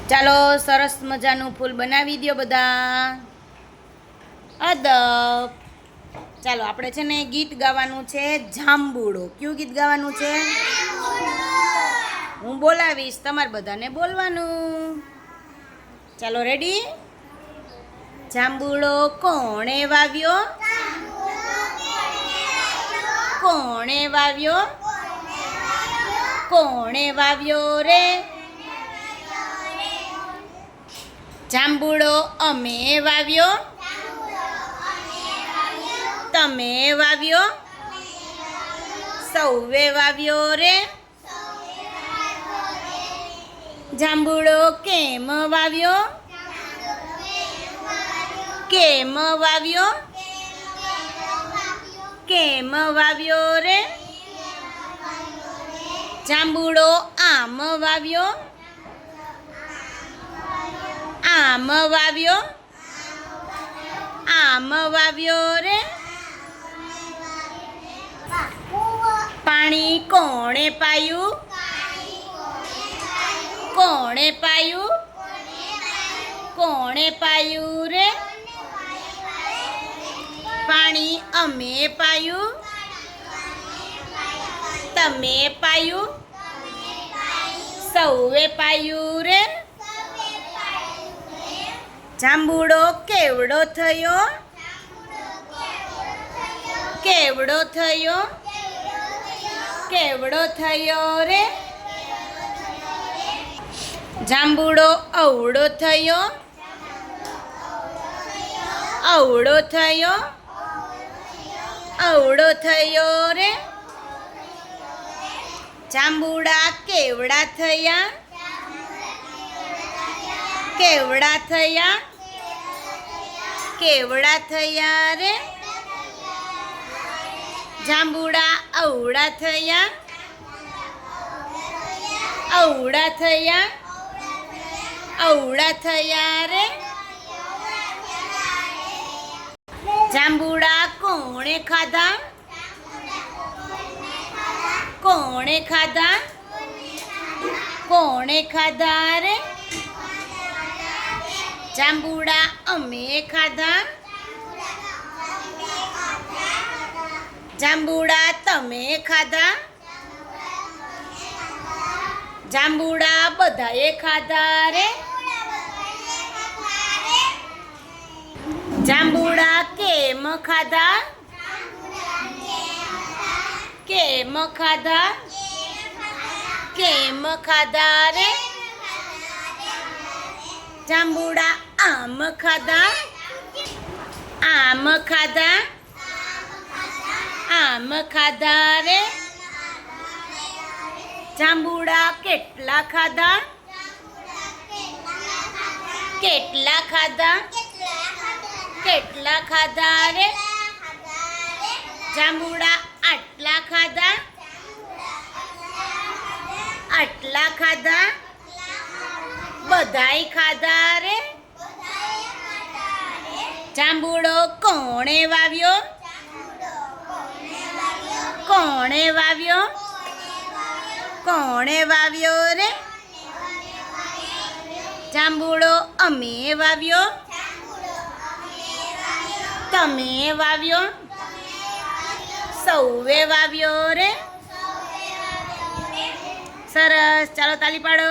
ચાલો સરસ મજાનું ફૂલ બનાવી દો બધા. અદબ. ચાલો આપણે છે ને ગીત ગાવાનું છે જાંબુડો. કયું ગીત ગાવાનું છે? હું બોલાવીશ, તમારે બધાને બોલવાનું. ચાલો રેડી? જાંબુડો કોણે વાવ્યો? કોણે વાવ્યો? કોણે વાવ્યો રે? જાંબુડો અમે વાવ્યો. તમે વાવ્યો. સૌએ વાવ્યો રે. જાંબુડો કેમ વાવ્યો? કેમ વાવ્યો? કેમ વાવ્યો રે? જાંબુડો આમ વાવ્યો. આમ વાવ્યો. આમ વાવ્યો રે. પાણી કોણે પાયું? કોણે પાયું? કોણે પાયું રે? પાણી અમે પાયું. તમે પાયું. સૌએ પાયું રે. જાંબુડો કેવડો થયો? કેવડો થયો? કેવડો થયો રે? જાંબુડો અવળો થયો. અવળો થયો. અવળો થયો રે. જાંબુડા કેવડા થયા? કેવડા થયા. કેવડા થયા રે. જાંબુડા અવળા થયા. અવળા થયા. અવળા થયા રે. જાંબુડા કોણે ખાધા? કોણે ખાધા? કોણે ખાધા રે? જાંબુડા અમે ખાધા. જાંબુડા તમે ખાધા. જાંબુડા બધાએ ખાધા રે. જાંબુડા કેમ ખાધા? કેમ ખાધા? કેમ ખાધા રે? જાંબુડા આમ ખાધા. આમ ખાધા. આમ ખાધા રે. જાંબુડા કેટલા ખાધા? કેટલા ખાધા? કેટલા ખાધા રે? જાંબુડા આટલા ખાધા. આટલા ખાધા. બધાય ખાધા રે. જાંબુડો કોણે વાવ્યો? કોણે વાવ્યો? કોણે વાવ્યો રે? જાંબુડો અમે વાવ્યો. તમે વાવ્યો. સૌએ વાવ્યો રે. સરસ. ચાલો તાલી પાડો.